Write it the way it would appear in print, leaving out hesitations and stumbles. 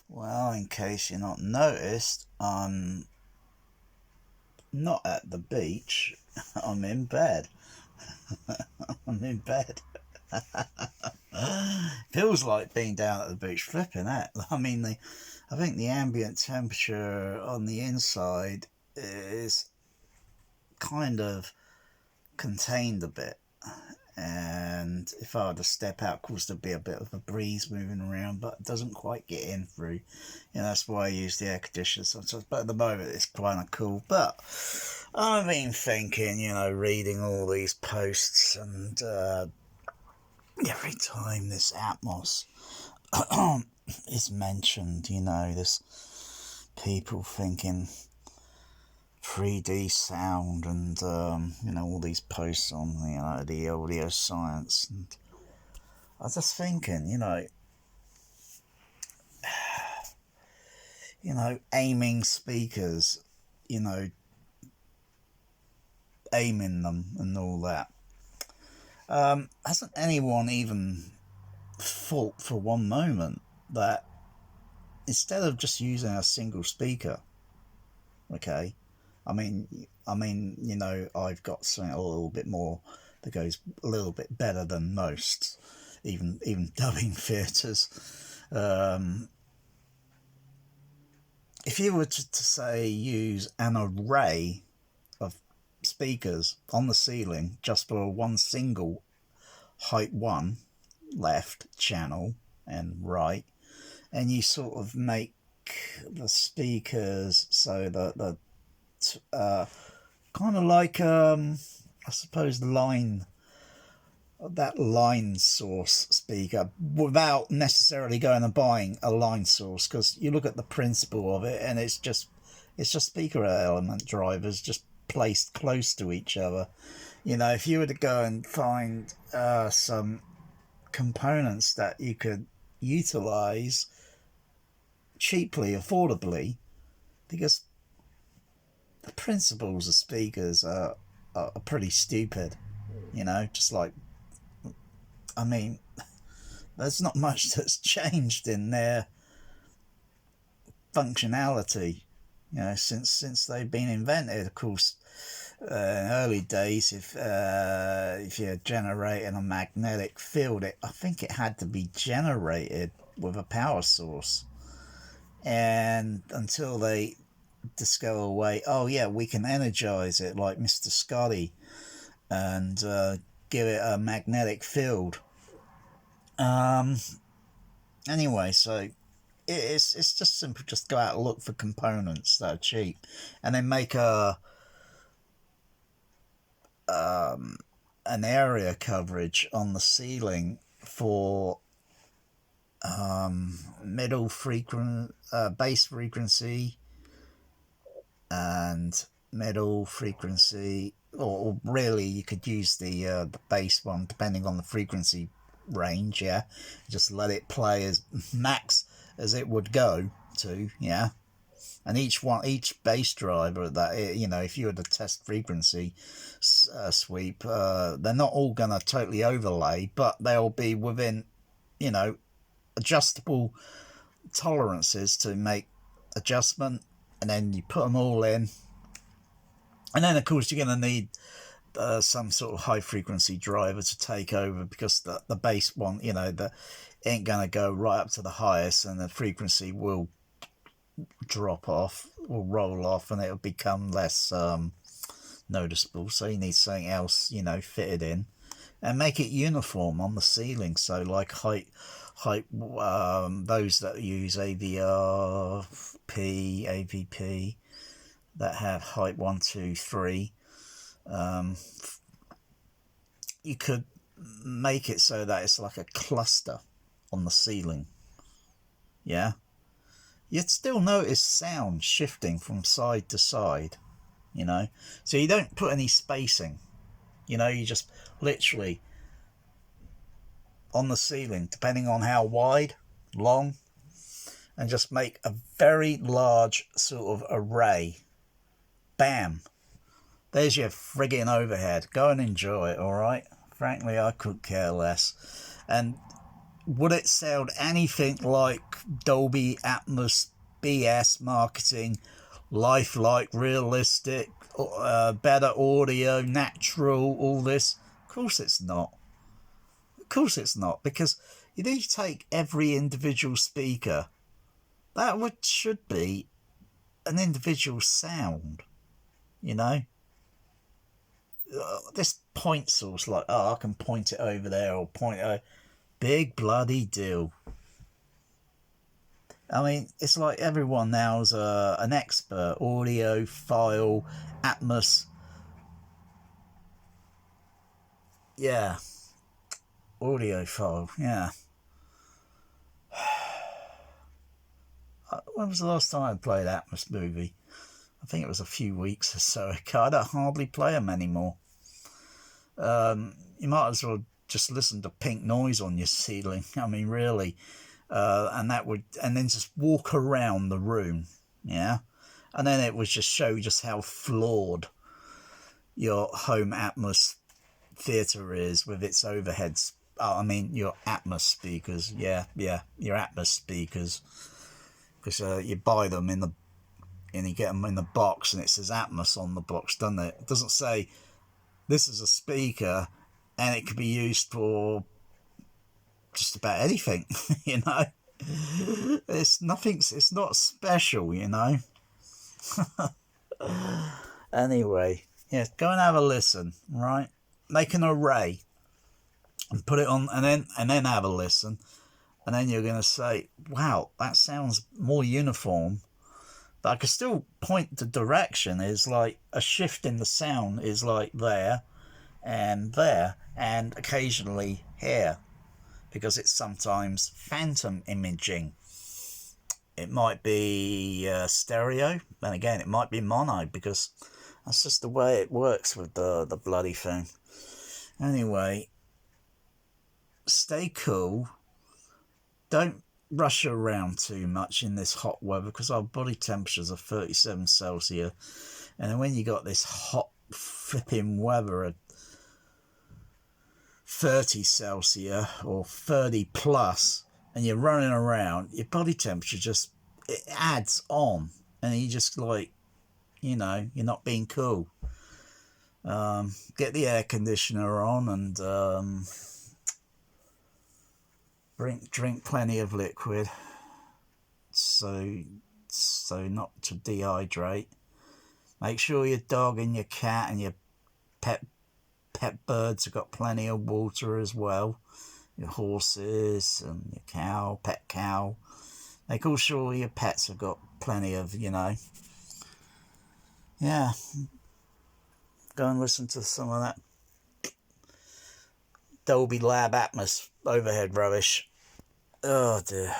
Well, in case you're not noticed, I'm not at the beach. I'm in bed. I'm in bed. Feels like being down at the beach. Flipping that. I think the ambient temperature on the inside is kind of contained a bit. And if I were to step out, of course, there'd be a bit of a breeze moving around, but it doesn't quite get in through. That's why I use the air conditioner sometimes. But at the moment, it's kind of cool. But I've been thinking, reading all these posts, and every time this atmos is mentioned, this people thinking 3D sound and all these posts on the audio science, and I was just thinking, aiming speakers, aiming them and all that. Hasn't anyone even thought for one moment that instead of just using a single speaker, okay, I've got something a little bit more that goes a little bit better than most, even dubbing theatres. If you were to say use an array of speakers on the ceiling just for one single height one left channel and right, and you sort of make the speakers so that the kind of like I suppose that line source speaker, without necessarily going and buying a line source, because you look at the principle of it and it's just speaker element drivers just placed close to each other. If you were to go and find some components that you could utilize cheaply, affordably, because the principles of speakers are pretty stupid, just like, there's not much that's changed in their functionality, since they've been invented. Of course, in early days, if you're generating a magnetic field, I think it had to be generated with a power source, and until they discover a way, oh yeah, we can energize it like Mr. Scotty and give it a magnetic field. Anyway, so it's just simple. Just go out and look for components that are cheap, and then make an area coverage on the ceiling for bass frequency and middle frequency, or really you could use the bass one depending on the frequency range. Yeah, just let it play as max as it would go to. Yeah, and each bass driver that, if you were to test frequency sweep, they're not all gonna totally overlay, but they'll be within adjustable tolerances to make adjustment, and then you put them all in, and then of course you're going to need some sort of high frequency driver to take over, because the bass one, ain't going to go right up to the highest, and the frequency will drop off, will roll off, and it'll become less noticeable. So you need something else, fitted in, and make it uniform on the ceiling. So like height, those that use AVP, that have height 1, 2, 3, you could make it so that it's like a cluster on the ceiling. Yeah, you'd still notice sound shifting from side to side, so you don't put any spacing, you just literally on the ceiling, depending on how wide, long, and just make a very large sort of array. Bam, there's your friggin' overhead. Go and enjoy it, alright? Frankly, I could care less. And would it sound anything like Dolby Atmos BS marketing, lifelike, realistic, better audio, natural, all this? Of course it's not. Of course it's not, because you need to take every individual speaker. That should be an individual sound, you know? This point source, like, oh, I can point it over there or point it over. Big bloody deal. I mean, it's like everyone now is an expert. Audio, file, Atmos. Yeah. Audio file, yeah. When was the last time I played Atmos movie? I think it was a few weeks or so ago. I don't hardly play them anymore. You might as well just listen to pink noise on your ceiling. I mean, really. And then just walk around the room, yeah? And then it would just show just how flawed your home Atmos theatre is with its overheads. Oh, I mean, your Atmos speakers, yeah, your Atmos speakers. Because you buy them and you get them in the box, and it says Atmos on the box, doesn't it? It doesn't say this is a speaker and it could be used for just about anything, you know. It's not special, you know. Anyway, yeah, go and have a listen, right? Make an array and put it on, and then have a listen, and then you're gonna say, wow, that sounds more uniform. But I can still point the direction. Is like a shift in the sound is like there, and occasionally here, because it's sometimes phantom imaging. It might be stereo, and again, it might be mono, because that's just the way it works with the bloody thing. Anyway, stay cool. Don't rush around too much in this hot weather, because our body temperatures are 37 Celsius, and then when you got this hot flipping weather at 30 Celsius or 30 plus, and you're running around, your body temperature just, it adds on, and you just like, you know, you're not being cool. Get the air conditioner on, and drink plenty of liquid, so not to dehydrate. Make sure your dog and your cat and your pet birds have got plenty of water as well. Your horses and your pet cow. Make sure your pets have got plenty of, you know. Yeah. Go and listen to some of that Dolby Lab Atmos overhead rubbish. Oh dear.